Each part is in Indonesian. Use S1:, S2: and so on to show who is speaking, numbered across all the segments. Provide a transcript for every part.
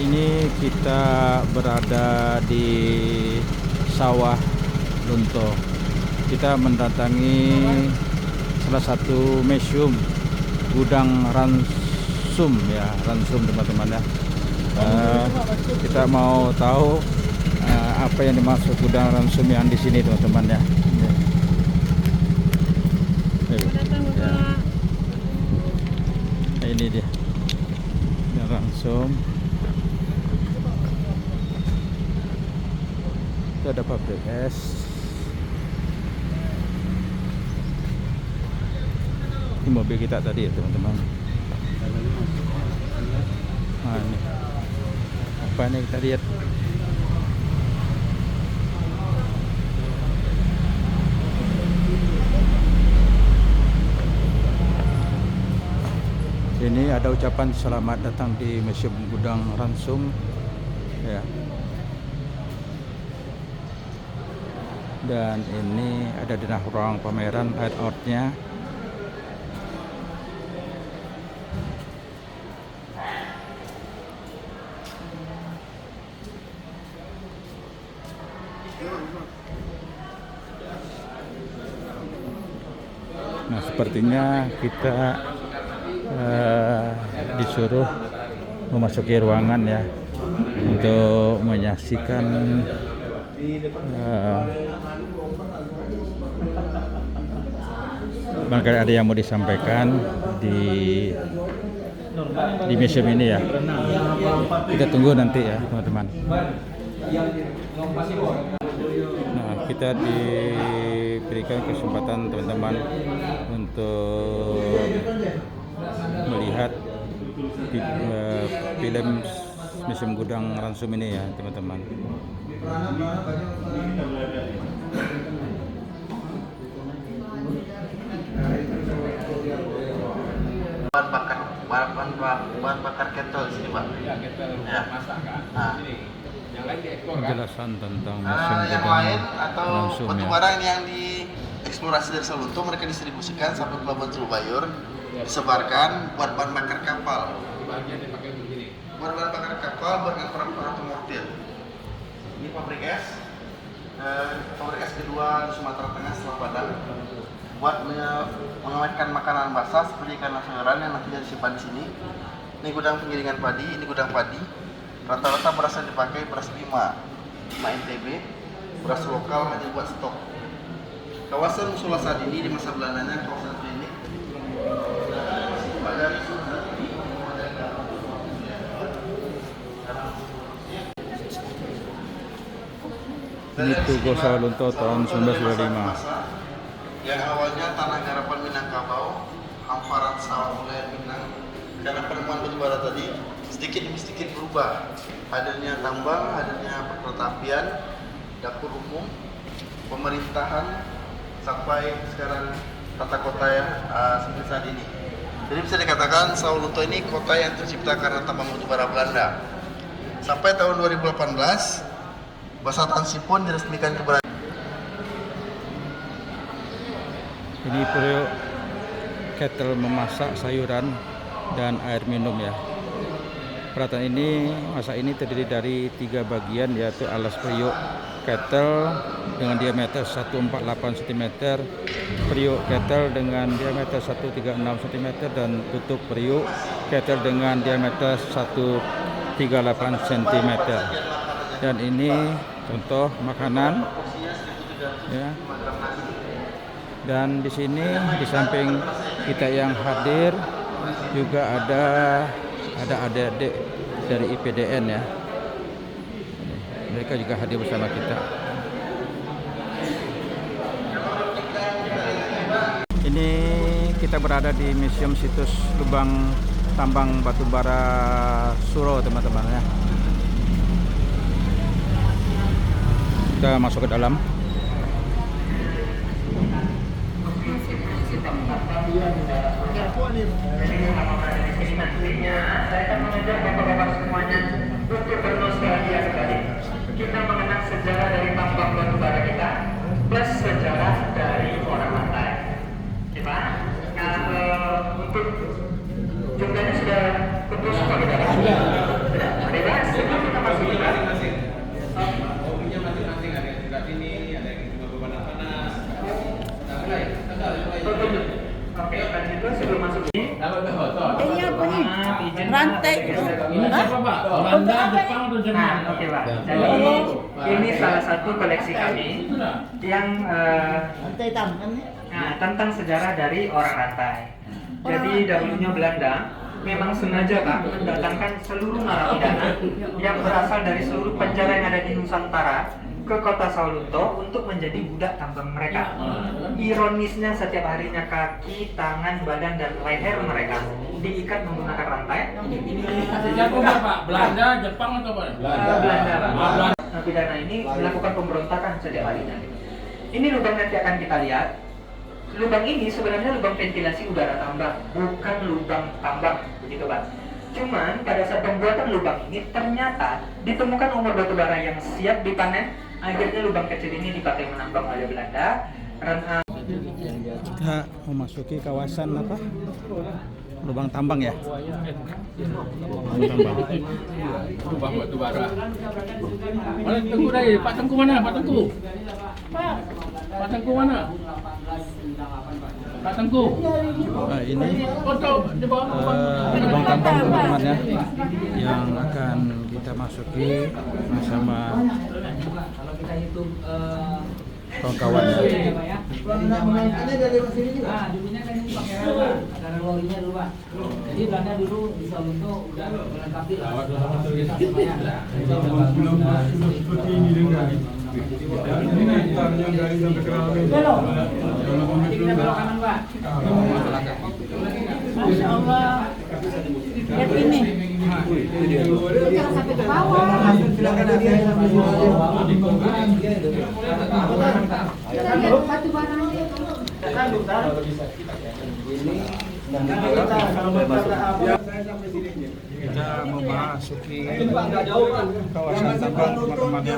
S1: ini kita berada di Sawah Lunto. Kita mendatangi salah satu museum gudang ransum ya, ransum teman-teman ya. Kita mau tahu apa yang dimaksud gudang ransum yang di sini teman-teman ya. Nah, ini dia gudang ransum. Itu ada pabrik es. Ini mobil kita tadi ya teman-teman. Nah, ini apa nih kita lihat. Ini ada ucapan selamat datang di Museum Gudang Ransum ya. Dan ini ada di ruang pameran art-nya. Nah, sepertinya kita disuruh memasuki ruangan ya untuk menyaksikan barangkali ada yang mau disampaikan di museum ini ya. Kita tunggu nanti ya teman-teman. Nah, kita diberikan kesempatan teman-teman untuk melihat film Museum Gudang Ransum ini ya teman-teman.
S2: bahan bakar kettle di sini, Pak.
S3: Ya, kettle
S2: Ya.
S3: masak kan.
S2: Nah.
S3: Sini. Yang lain diekspor kan.
S1: Penjelasan tentang Museum
S2: Yang
S1: Gudang
S2: lain atau
S1: Ransum
S2: batu
S1: ya.
S2: bara yang dieksplorasi dari Salunto mereka distribusikan sampai Pelabuhan Cilubayur, disebarkan buat bahan bakar kapal.
S3: Di bagian dipakai untuk gini.
S2: Buat bahan bakar kapal, buat perang-perang otomotif. Ini pabrik es kedua di Sumatera Tengah setelah Padang. Buat mengawetkan makanan basah seperti ikan sayuran yang nantinya disimpan di sini. Ini gudang penggilingan padi, ini gudang padi. Rata-rata beras yang dipakai beras Bima NTB, beras lokal hanya buat stok. Kawasan Musola saat ini di masa Belandanya kawasan klinik.
S1: Ini Tugu Sawah Lunto tahun 1925.
S2: Yang awalnya tanah garapan Minangkabau, hamparan sawah wilayah Minang. Karena penemuan batu bara tadi sedikit demi sedikit berubah. Hadirnya tambang, hadirnya perkereta apian, dapur umum, pemerintahan, sampai sekarang tata kota yang seperti saat ini. Jadi bisa dikatakan Sawah Lunto ini kota yang tercipta karena tambang batu bara Belanda. Sampai tahun 2018, Bahasa Tansipun diresmikan keberadaan.
S1: Ini periuk kettle memasak sayuran dan air minum ya. Peralatan ini, masak ini terdiri dari 3 bagian, yaitu alas periuk kettle dengan diameter 148 cm, periuk kettle dengan diameter 136 cm, dan tutup periuk kettle dengan diameter 138 cm. Dan ini contoh makanan ya. Dan di sini di samping kita yang hadir juga ada adik-adik dari IPDN ya. Mereka juga hadir bersama kita. Ini kita berada di Museum Situs Lubang Tambang Batubara Suro teman-teman ya. Kita masuk ke dalam.
S4: Saya akan mengajak bapak-bapak semuanya untuk bernostalgia sekali. Kita mengenang sejarah dari tambang batu bara kita plus sejarah dari orang lantai. Kita untuk jumlahnya sudah kumpul semua kita. Sudah. Bebas. Oke, kalau gitu sebelum masuk
S5: Ini apa nih?
S4: izin
S5: Rantai.
S3: Ini siapa Pak? Belanda, Jepang atau Jerman?
S4: Nah, oke Pak. Jadi ini salah satu koleksi kami yang
S5: Rantai tangan nih.
S4: tentang sejarah dari orang rantai. Jadi dahulunya Belanda memang sengaja Pak mendatangkan seluruh narapidana yang berasal dari seluruh penjara yang ada di Nusantara ke kota Sawalunto untuk menjadi budak tambang mereka. Ironisnya setiap harinya kaki, tangan, badan, dan leher mereka diikat menggunakan rantai.
S3: Sejak kapan Pak? Belanda, Jepang atau apa?
S4: Belanda. Narapidana ini melakukan pemberontakan setiap harinya. Ini lubang nanti akan kita lihat. Lubang ini sebenarnya lubang ventilasi udara tambang, bukan lubang tambang, begitu Pak. Cuman pada saat pembuatan lubang ini ternyata ditemukan umur batu bara yang siap dipanen. Akhirnya lubang kecil ini dipakai menambang oleh Belanda.
S1: Kita memasuki kawasan apa? Lubang tambang ya. Lubang tambang.
S3: Lubang batu bara. Mana Tengku dari? Pak Tengku mana? Pak Tengku. Pak Tengku mana? Pak Tengku.
S1: Nah, ini
S3: Foto di bawah
S1: lubang tambang teman-teman ya, yang akan kita masuki bersama kawan-kawan.
S6: Ini dari sini juga. Dulunya kan ini pakai rawa, ada rawolinya dulu Pak. Jadi Belanda dulu di Sawalunto udah melengkapi lah.
S7: Seperti ini dengan ini gitarnya dari sampai ke Ramen.
S6: Belok. Jadi kita belok kanan Pak. Masya Allah. Lihat ini. Jangan sampai ke bawah.
S7: Silakan dia sampai
S6: Kita lihat batu barangnya.
S1: Kita memasuki kawasan tambang teman-teman ya.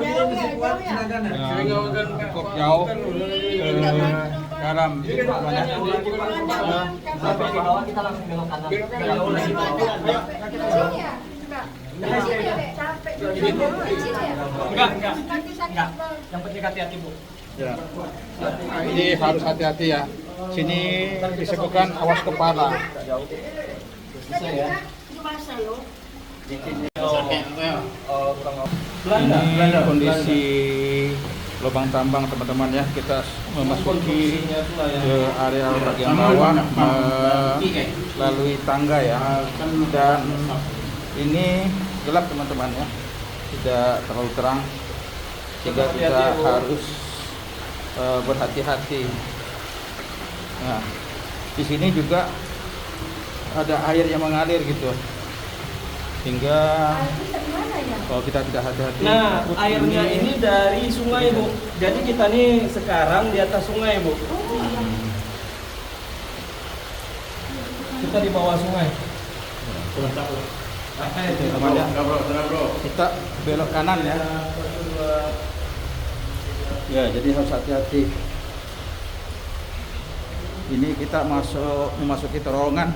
S1: Cukup jauh ke dalam banyak.
S6: Kita langsung belok kanan. Enggak. Yang penting hati-hati Bu.
S1: Ya. Nah, ini harus hati-hati ya. Sini disebutkan awas kepala. Ini kondisi lubang tambang teman-teman ya. Kita memasuki ke area bagian bawah melalui tangga ya. Dan ini gelap teman-teman ya. Tidak terlalu terang. Sehingga kita harus berhati-hati. Nah, di sini juga ada air yang mengalir gitu, hingga kalau kita tidak hati-hati.
S8: Nah, airnya ini dari sungai Bu. Jadi kita nih sekarang di atas sungai Bu. Kita di bawah sungai.
S1: Teman-teman ya, kita belok kanan ya. Ya, jadi harus hati-hati. Ini kita memasuki terowongan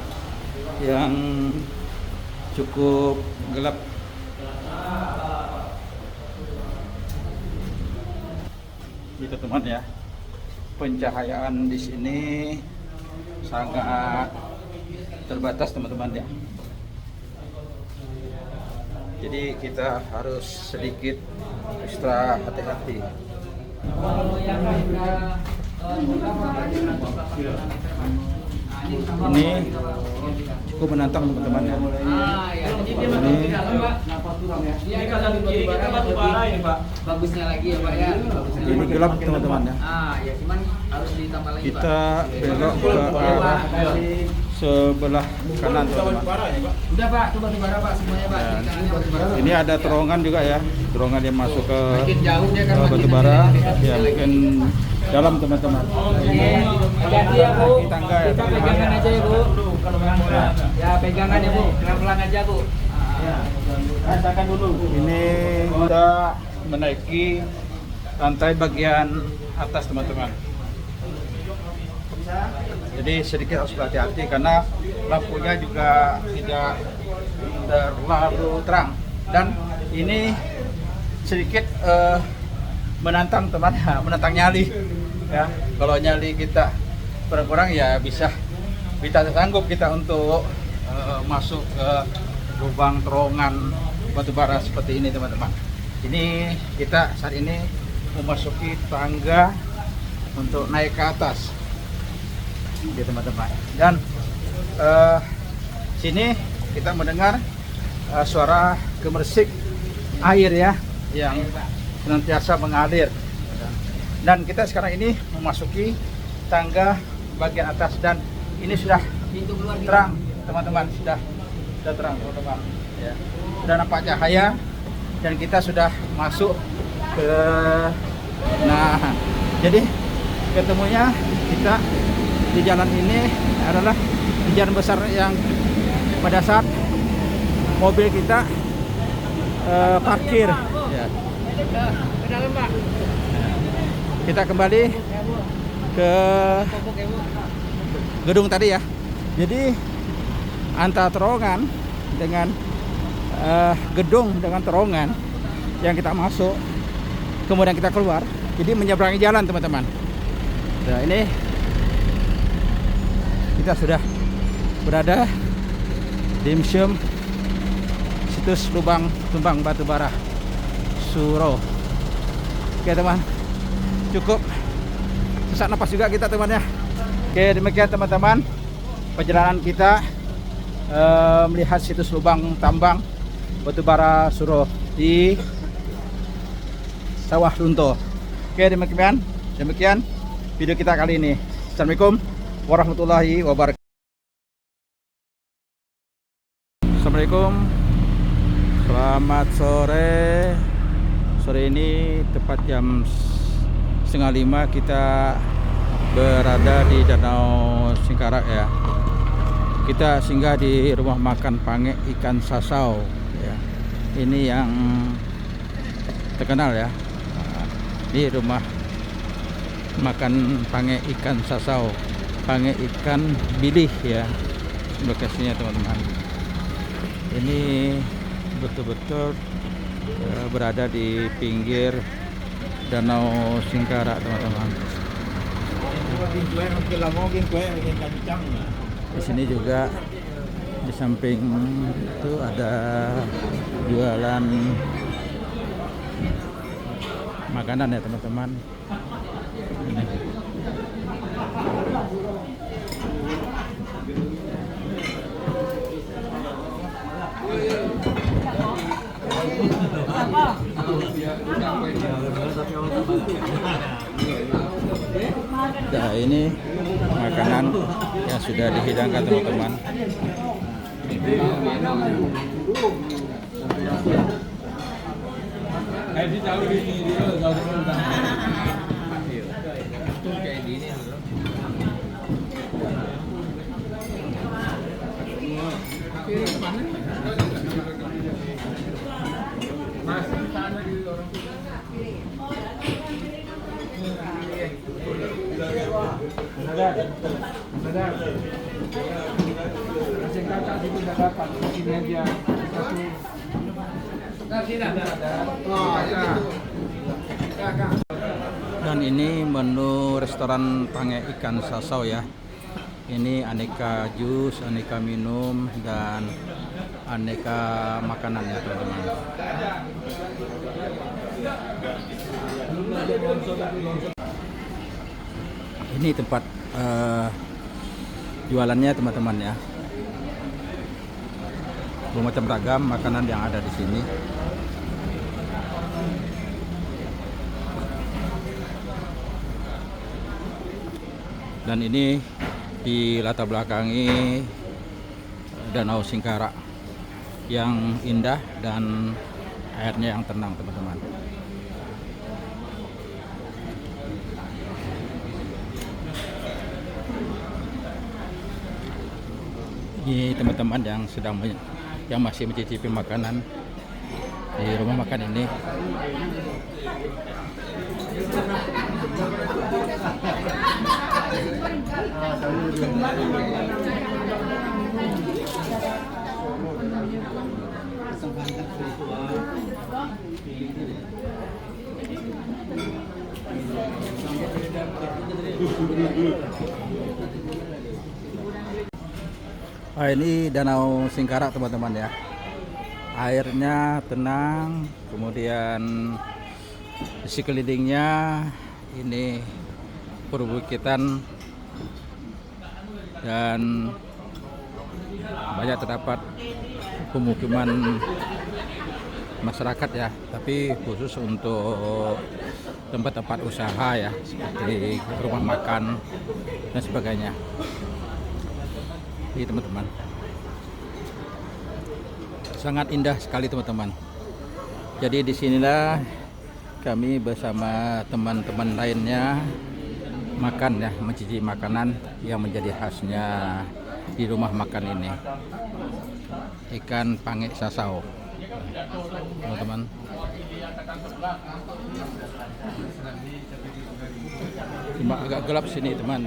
S1: yang cukup gelap. Itu teman ya, pencahayaan di sini sangat terbatas teman-teman ya. Jadi kita harus sedikit ekstra hati-hati. Ini cukup menantang teman-teman ya.
S8: Ini kanan kiri kita batu bara ini Pak.
S6: Bagusnya lagi ya Pak ya.
S1: Ini gelap teman-teman ya.
S6: Ya cuman harus ditambah lagi Pak.
S1: Kita belok ke arah sebelah kanan teman-teman.
S6: Udah Pak, itu batu bara Pak semuanya Pak.
S1: Dan
S6: Kiri kanannya batu bara.
S1: ini ada terowongan juga ya, terowongan yang masuk ke
S6: Makin jauh dia kan makin
S1: batu bara
S6: dekat.
S1: ya, makin dalam teman-teman.
S6: Hati-hati ya Bu.
S1: Tangga ya,
S6: Kita
S1: teman-teman.
S6: pegangan aja ya Bu. Ya pegangan ya Bu, pelan-pelan aja Bu.
S8: Rasakan dulu.
S1: Ini kita menaiki lantai bagian atas teman-teman. Jadi sedikit harus berhati-hati karena lampunya juga tidak terlalu terang dan ini sedikit menantang teman, menantang nyali ya. Kalau nyali kita kurang-kurang ya bisa sanggup kita untuk masuk ke lubang terowongan batubara seperti ini teman-teman. Ini kita saat ini memasuki tangga untuk naik ke atas ya teman-teman. Dan sini kita mendengar suara gemersik air ya yang senantiasa mengalir. Dan kita sekarang ini memasuki tangga bagian atas dan ini sudah terang teman-teman, sudah terang teman-teman ya. Sudah nampak cahaya dan kita sudah masuk ke, nah jadi ketemunya kita di jalan ini adalah di jalan besar yang pada saat mobil kita parkir ya. Kita kembali ke gedung tadi ya. Jadi antara terowongan dengan gedung dengan terowongan yang kita masuk kemudian kita keluar, jadi menyeberangi jalan teman-teman. Nah ini kita sudah berada di museum situs lubang tumbang batubara Suro. Oke teman, cukup sesak napas juga kita teman ya. Oke, demikian teman-teman perjalanan kita melihat situs lubang tambang batubara Suro di Sawah Lunto. Oke, demikian video kita kali ini. Assalamualaikum warahmatullahi wabarakatuh. Assalamualaikum, selamat sore. Sore ini tepat jam 4:30 kita berada di Danau Singkarak ya. Kita singgah di rumah makan Pange Ikan Sasau ya. Ini yang terkenal ya. Ini rumah makan Pange Ikan Sasau, Pange Ikan Bilih ya lokasinya teman-teman. Ini betul-betul berada di pinggir Danau Singkarak teman-teman. Di sini juga di samping itu ada jualan makanan ya teman-teman. Ini. Nah ini makanan yang sudah dihidangkan teman-teman. Dan ini menu restoran Pange Ikan Sasau ya. Ini aneka jus, aneka minum dan aneka makanan ya teman-teman. Ini tempat jualannya teman-teman ya. Bermacam ragam makanan yang ada di sini. Dan ini di latar belakangi Danau Singkarak yang indah dan airnya yang tenang teman-teman. Ini teman-teman yang masih mencicipi makanan di rumah makan ini. Ini Danau Singkarak teman-teman ya. Airnya tenang, kemudian di sekelilingnya ini perbukitan dan banyak terdapat pemukiman masyarakat ya, tapi khusus untuk tempat-tempat usaha ya, seperti rumah makan dan sebagainya. Ini teman-teman, sangat indah sekali teman-teman. Jadi disinilah kami bersama teman-teman lainnya makan ya, mencicipi makanan yang menjadi khasnya di rumah makan ini, ikan pange sasau teman-teman. Cuma agak gelap sini teman.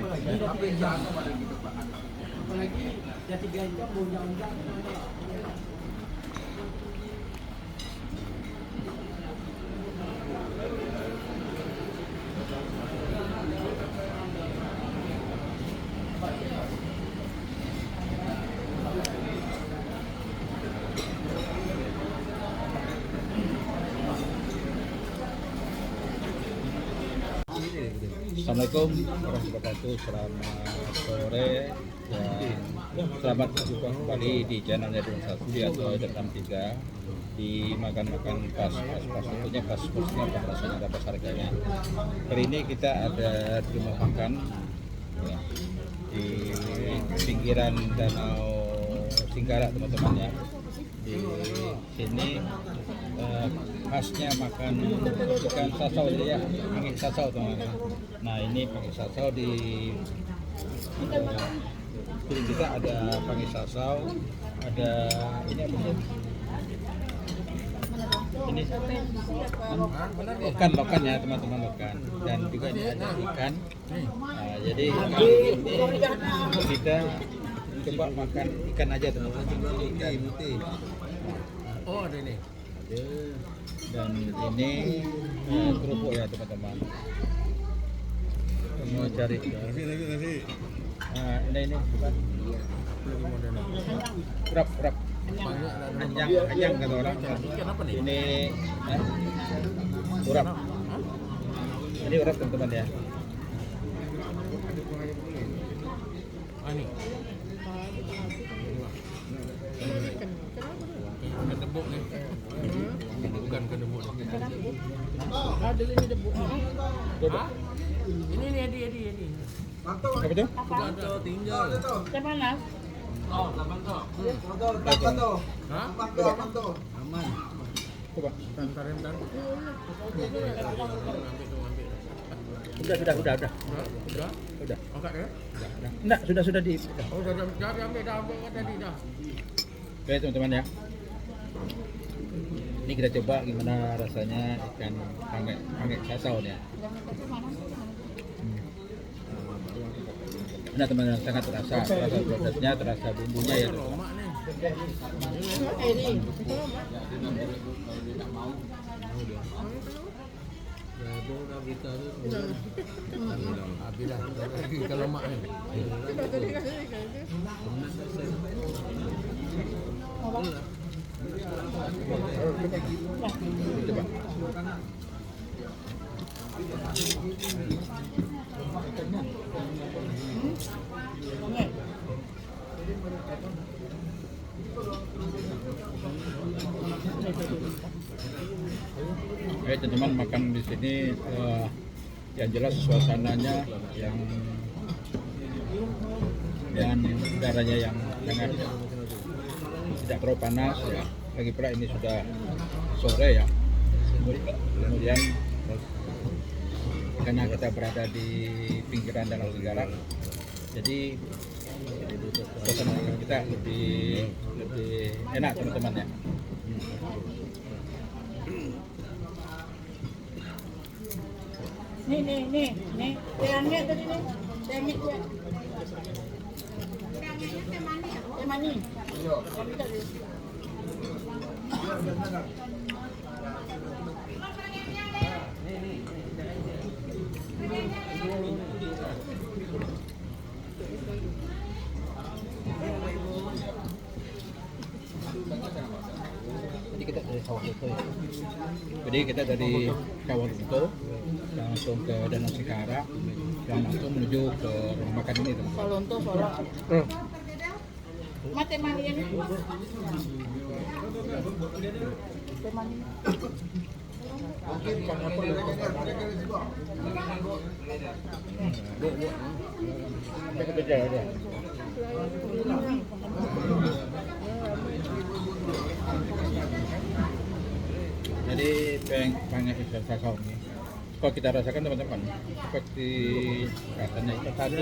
S1: Assalamualaikum warahmatullahi wabarakatuh. Selamat sore dan selamat berjumpa kembali di channelnya Don Sasti atau Detam 3 di makan-makan pas tentunya pas porsinya pas rasanya ada pas harganya. Hari ini kita ada di rumah makan ya, di pinggiran Danau Singkarak teman-teman ya. Di sini khasnya makan ikan sasau ya, pange sasau teman-teman. Nah ini pange sasau di piring kita ada pange sasau, ada ini apa ya? Ini lokan ya teman-teman, lokan, dan juga ini ada ikan. Nah, jadi kita coba makan ikan aja teman-teman. Ikan putih. Oh ada ini. Dan ini kerupuk ya teman-teman. Mau cari. Ini bukan. Urap. Anjang kata orang. Ini urap. Ini urap teman-teman ya. Ini. Kedebuk nih. Bukan kedebuk. Ada ini debuk. Ini Edi. Mantap. Apa itu? Ada tinggal.
S5: Siapa nak?
S1: Aman. Coba. Bentar. Udah. Angkat ya? Enggak, sudah di. Oh, sudah diambil tadi dah. Oke, teman-teman ya. Ini kita coba gimana rasanya ikan pange sasau ya. Nah teman-teman, sangat terasa prosesnya, terasa bumbunya ya. Kalau mak ni. Coba. Oke teman-teman, makan di sini yang jelas suasananya yang dan udaranya yang sangat tidak terlalu panas ya. Lagi pula ini sudah sore ya. Kemudian karena kita berada di pinggiran Danau Singkarak, jadi suasana makan kita lebih enak teman-teman ya.
S5: Nih. Saya ambil tadi nih. Saya ambil dua. Teh manis.
S3: Kawalunto. Jadi kita dari Kawalunto langsung ke Danau Sikara, dan langsung menuju ke rumah makan ini.
S5: Solonto, Solo. Mate manian.
S3: Jadi pengen kakao ini, kalau kita rasakan teman-teman, seperti rasanya itu tadi.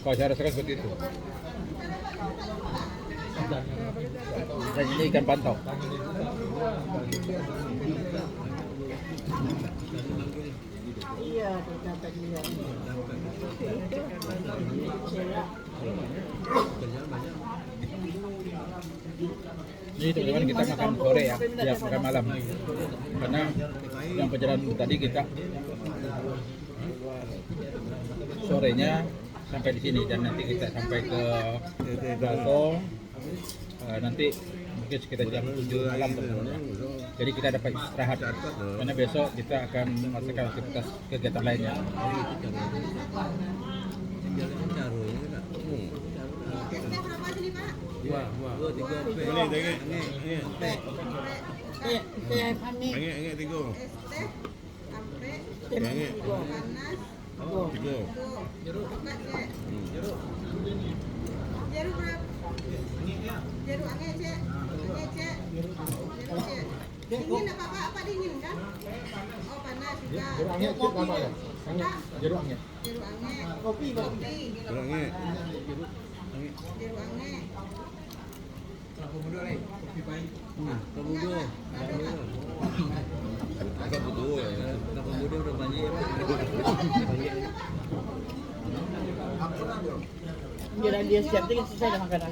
S3: Kalau saya rasakan seperti itu. Dan ini ikan pantau.
S5: Iya, kita tadi lihat.
S3: Ini teman-teman kita makan sore ya, makan malam. Karena yang perjalanan tadi kita sorenya sampai di sini, dan nanti kita sampai ke Baso nanti mungkin sekitar jam 7 malam teman-teman. Jadi kita dapat istirahat karena besok kita akan melakukan aktivitas kegiatan lainnya.
S5: Jeruk angin, Cek. Dingin apa dingin kan? Oh, panas juga.
S3: Jeruk angin itu apa ya? Jeruk angin.
S5: Jeruk angin.
S3: Kopi.
S5: Jeruk angin. Jeruk angin.
S3: Kelapa muda nih. Kopi pahit.
S5: Kelapa muda.
S3: Agak butuh ya. Kelapa muda udah banyak.
S5: Biar dia siap tinggal selesai dah makanan.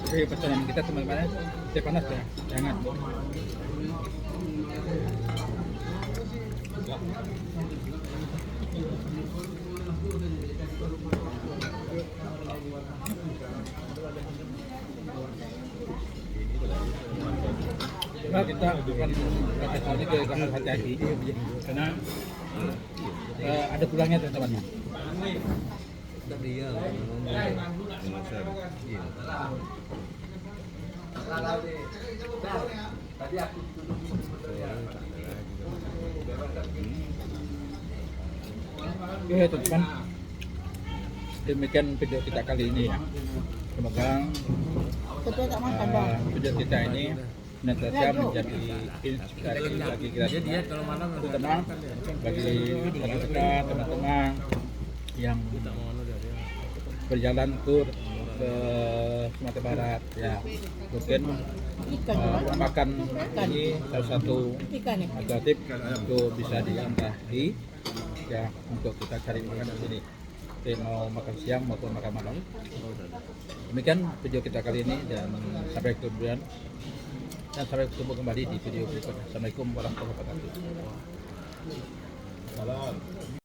S3: Oke, pesanan kita teman-teman, teh panas ya, jangan. Nah, kita akan ini ke Gang Hati-Hati karena ada pulangnya teman-teman. Oke teman-teman, demikian video kita kali ini ya. Semoga video kita ini nantinya menjadi inspirasi bagi kita semua, terutama bagi rekan-rekan teman-teman yang berjalan tur ke Sumatera Barat ya, mungkin makan ini salah satu alternatif untuk bisa diantahi ya, untuk kita cari makan di sini. Mau makan siang maupun makan malam. Demikian video kita kali ini, dan sampai kemudian dan sampai ketemu kembali di video berikutnya. Assalamualaikum warahmatullahi wabarakatuh.